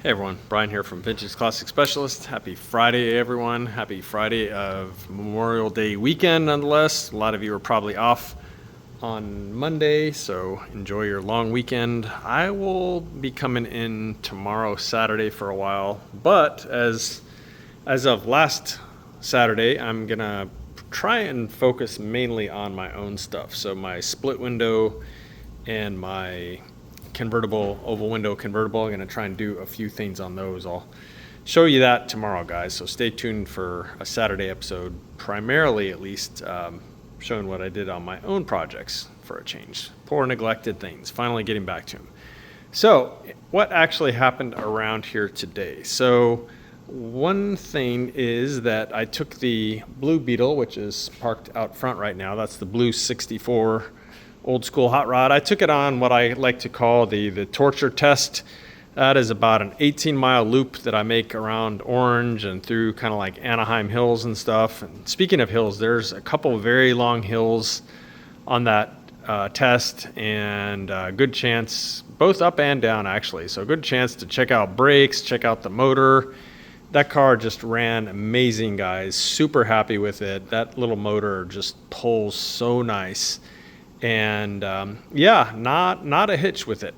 Hey everyone, Brian here from Vintage Classic Specialist. Happy Friday everyone. Happy Friday of Memorial Day weekend nonetheless. A lot of you are probably off on Monday, so enjoy your long weekend. I will be coming in tomorrow, Saturday, for a while, but as of last Saturday, I'm gonna try and focus mainly on my own stuff. So my split window and my convertible, oval window convertible. I'm going to try and do a few things on those. I'll show you that tomorrow, guys. So stay tuned for a Saturday episode, primarily at least showing what I did on my own projects for a change. Poor neglected things, finally getting back to them. So what actually happened around here today? So one thing is that I took the blue Beetle, which is parked out front right now. That's the blue 64 old school hot rod. I took it on what I like to call the torture test. That is about an 18-mile loop that I make around Orange and through kind of like Anaheim hills and stuff. And speaking of hills, there's a couple of very long hills on that test, and good chance, both up and down actually. So good chance to check out brakes, check out the motor. That car just ran amazing, guys. Super happy with it. That little motor just pulls so nice. And yeah, not a hitch with it,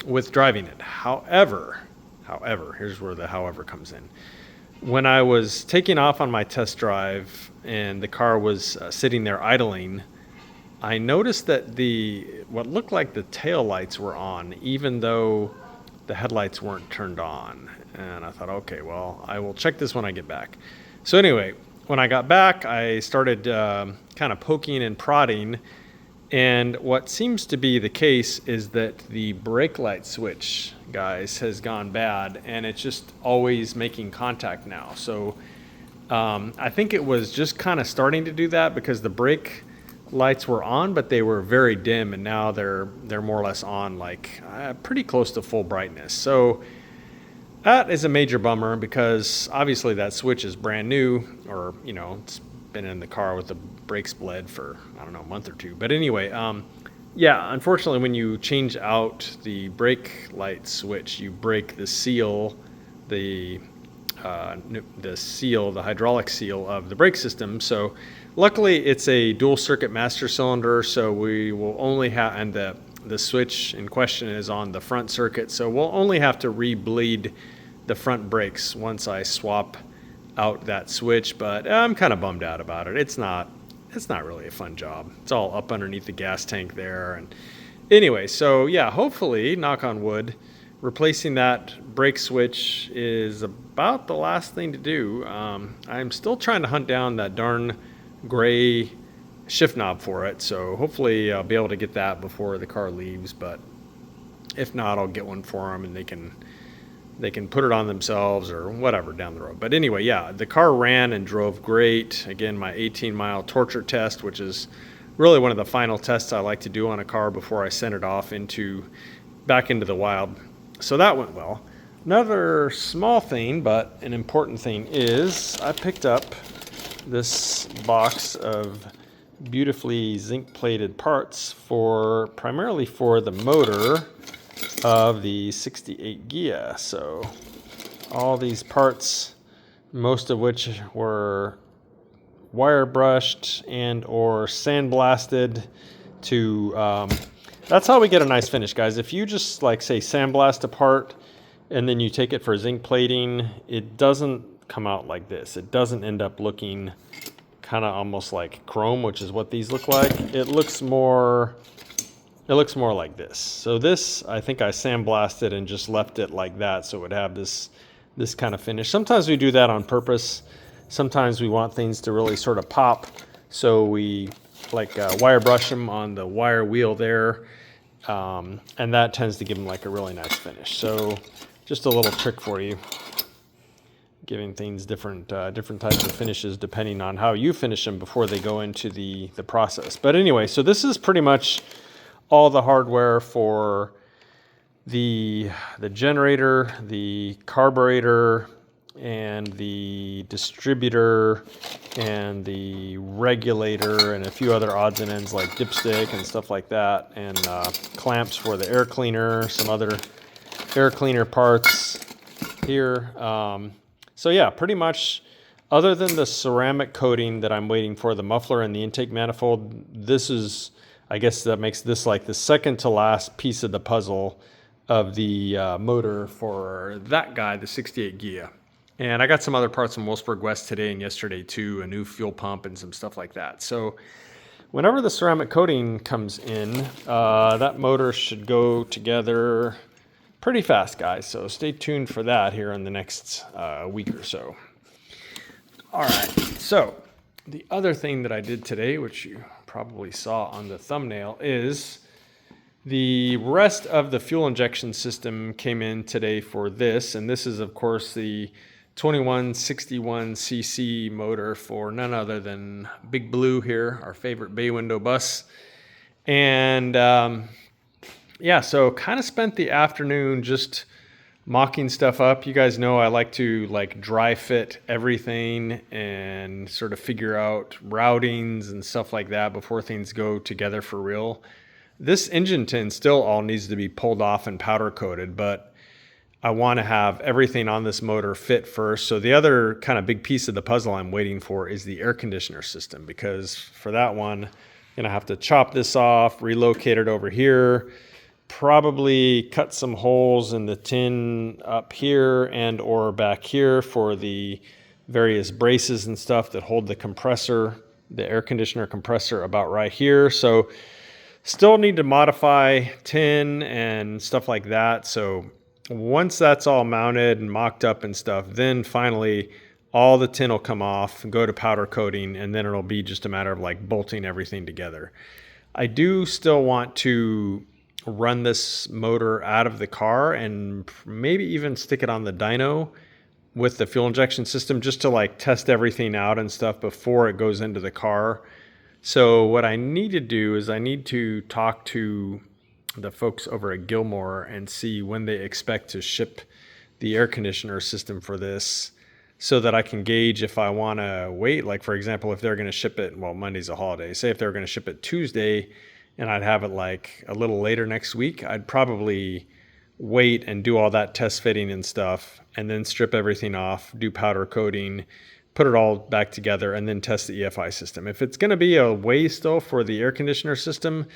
with driving it. However, here's where the however comes in. When I was taking off on my test drive and the car was sitting there idling, I noticed that what looked like the tail lights were on, even though the headlights weren't turned on. And I thought, okay, well, I will check this when I get back. So anyway, when I got back, I started kind of poking and prodding. And what seems to be the case is that the brake light switch, guys, has gone bad, and it's just always making contact now. So I think it was just kind of starting to do that because the brake lights were on, but they were very dim, and now they're more or less on, like pretty close to full brightness. So that is a major bummer because obviously that switch is brand new, or it's been in the car with the brakes bled for, I don't know, a month or two. But anyway, yeah, unfortunately, when you change out the brake light switch, you break the seal, the hydraulic seal of the brake system. So luckily, it's a dual circuit master cylinder, so we will only have, and the switch in question is on the front circuit, so we'll only have to re-bleed the front brakes once I swap out that switch. But I'm kind of bummed out about it. It's not really a fun job. It's all up underneath the gas tank there. And anyway, so yeah, hopefully, knock on wood, replacing that brake switch is about the last thing to do. I'm still trying to hunt down that darn gray shift knob for it, so hopefully I'll be able to get that before the car leaves. But if not, I'll get one for them and they can put it on themselves or whatever down the road. But anyway, yeah, the car ran and drove great. Again, my 18-mile torture test, which is really one of the final tests I like to do on a car before I send it off back into the wild. So that went well. Another small thing, but an important thing, is I picked up this box of beautifully zinc plated parts primarily for the motor of the 68 Ghia. So all these parts, most of which were wire brushed and or sandblasted to that's how we get a nice finish, guys. If you just say sandblast a part and then you take it for zinc plating, it doesn't come out like this. It doesn't end up looking kind of almost like chrome, which is what these look like. It looks more like this. So this, I think I sandblasted and just left it like that so it would have this kind of finish. Sometimes we do that on purpose. Sometimes we want things to really sort of pop, so we wire brush them on the wire wheel there, and that tends to give them a really nice finish. So just a little trick for you, giving things different types of finishes depending on how you finish them before they go into the process. But anyway, so this is pretty much all the hardware for the generator, the carburetor, and the distributor, and the regulator, and a few other odds and ends like dipstick and stuff like that, and clamps for the air cleaner, some other air cleaner parts here. So yeah, pretty much other than the ceramic coating that I'm waiting for, the muffler and the intake manifold, this is, I guess that makes this like the second to last piece of the puzzle of the motor for that guy, the 68 Gia. And I got some other parts from Wolfsburg West today and yesterday too, a new fuel pump and some stuff like that. So whenever the ceramic coating comes in, that motor should go together pretty fast, guys. So stay tuned for that here in the next week or so. All right, so the other thing that I did today, which you probably saw on the thumbnail, is the rest of the fuel injection system came in today for this. And this is, of course, the 2161cc motor for none other than Big Blue here, our favorite bay window bus. And yeah, so kind of spent the afternoon just mocking stuff up. You guys know I like to like dry fit everything and sort of figure out routings and stuff like that before things go together for real. This engine tin still all needs to be pulled off and powder coated, but I want to have everything on this motor fit first. So the other kind of big piece of the puzzle I'm waiting for is the air conditioner system, because for that one, I'm going to have to chop this off, relocate it over here, probably cut some holes in the tin up here and or back here for the various braces and stuff that hold the compressor, the air conditioner compressor about right here. So still need to modify tin and stuff like that. So once that's all mounted and mocked up and stuff, then finally all the tin will come off and go to powder coating, and then it'll be just a matter of like bolting everything together. I do still want to run this motor out of the car and maybe even stick it on the dyno with the fuel injection system just to like test everything out and stuff before it goes into the car. So what I need to do is I need to talk to the folks over at Gilmore and see when they expect to ship the air conditioner system for this, so that I can gauge if I want to wait. Like for example, if they're going to ship it, well, Monday's a holiday. Say if they're going to ship it Tuesday and I'd have it like a little later next week, I'd probably wait and do all that test fitting and stuff, and then strip everything off, do powder coating, put it all back together, and then test the EFI system. If it's going to be a ways though for the air conditioner system,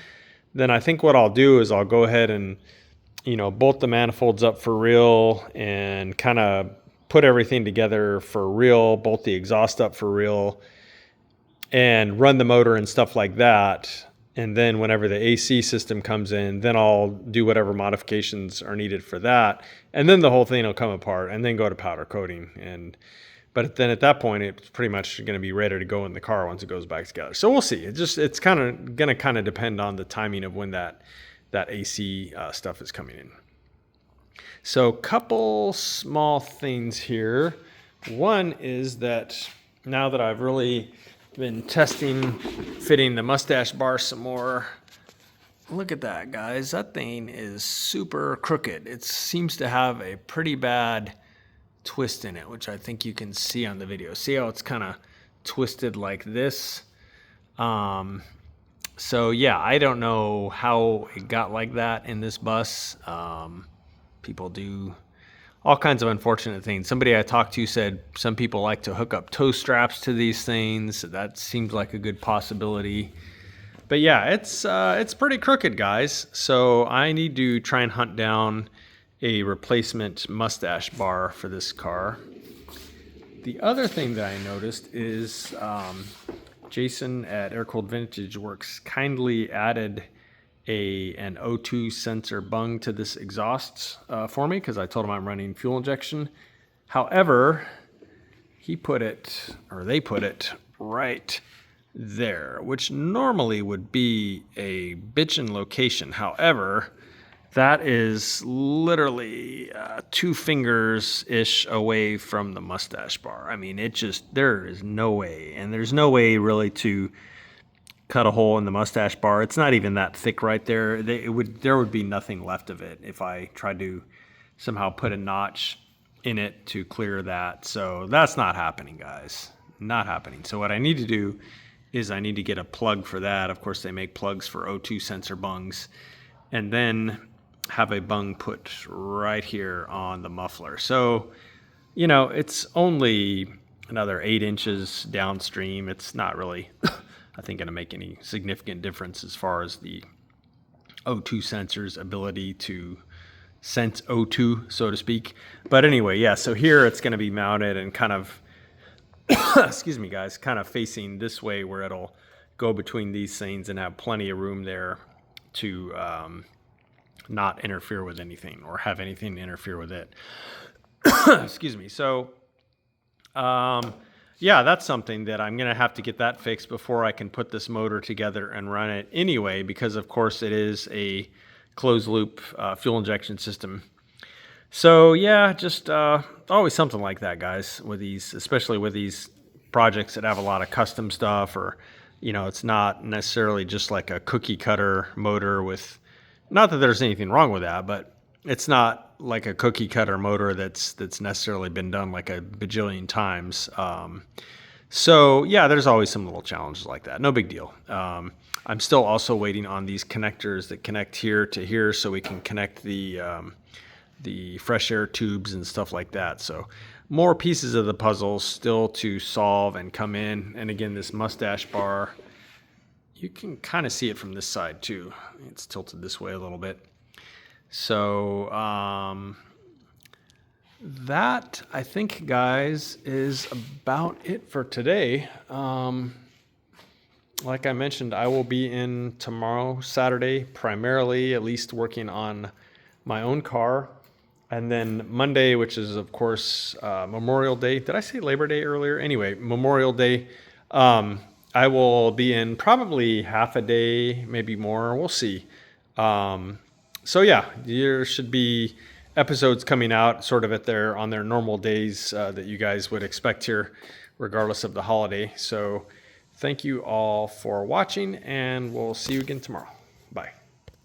then I think what I'll do is I'll go ahead and, bolt the manifolds up for real and kind of put everything together for real, bolt the exhaust up for real, and run the motor and stuff like that. And then whenever the AC system comes in, then I'll do whatever modifications are needed for that. And then the whole thing will come apart and then go to powder coating. But then at that point, it's pretty much going to be ready to go in the car once it goes back together. So we'll see. It's kind of going to depend on the timing of when that AC stuff is coming in. So couple small things here. One is that now that I've really been testing fitting the Mustache bar some more, look at that, guys. That thing is super crooked. It seems to have a pretty bad twist in it, which I think you can see on the video. See how it's kind of twisted like this? So yeah, I don't know how it got like that in this bus. People do all kinds of unfortunate things. Somebody I talked to said some people like to hook up toe straps to these things. That seems like a good possibility. But yeah, it's pretty crooked, guys. So I need to try and hunt down a replacement Mustache bar for this car. The other thing that I noticed is Jason at Air Cooled Vintage Works kindly added an O2 sensor bung to this exhaust for me, because I told him I'm running fuel injection. However, they put it right there, which normally would be a bitchin' location. However, that is literally 2 fingers-ish away from the Mustache bar. I mean, there is no way, and there's no way really to cut a hole in the Mustache bar. It's not even that thick right there. There would be nothing left of it if I tried to somehow put a notch in it to clear that. So that's not happening, guys. Not happening. So what I need to do is I need to get a plug for that. Of course, they make plugs for O2 sensor bungs. And then have a bung put right here on the muffler. So, you know, it's only another 8 inches downstream. It's not really, I think, going to make any significant difference as far as the O2 sensor's ability to sense O2, so to speak. But anyway, yeah, so here it's going to be mounted and kind of, excuse me, guys, kind of facing this way where it'll go between these things and have plenty of room there to not interfere with anything or have anything interfere with it. Excuse me. So, yeah, that's something that I'm going to have to get that fixed before I can put this motor together and run it anyway, because of course it is a closed loop fuel injection system. So yeah, just always something like that, guys, with these, especially with these projects that have a lot of custom stuff, or, you know, it's not necessarily just like a cookie cutter motor with, not that there's anything wrong with that, but it's not like a cookie cutter motor that's necessarily been done like a bajillion times. So yeah, there's always some little challenges like that. No big deal. I'm still also waiting on these connectors that connect here to here so we can connect the fresh air tubes and stuff like that. So more pieces of the puzzle still to solve and come in. And again, this Mustache bar, you can kind of see it from this side too. It's tilted this way a little bit. So that, I think, guys, is about it for today. Like I mentioned, I will be in tomorrow, Saturday, primarily at least working on my own car. And then Monday, which is, of course, Memorial Day. Did I say Labor Day earlier? Anyway, Memorial Day. I will be in probably half a day, maybe more. We'll see. So yeah, there should be episodes coming out sort of on their normal days that you guys would expect here, regardless of the holiday. So thank you all for watching, and we'll see you again tomorrow.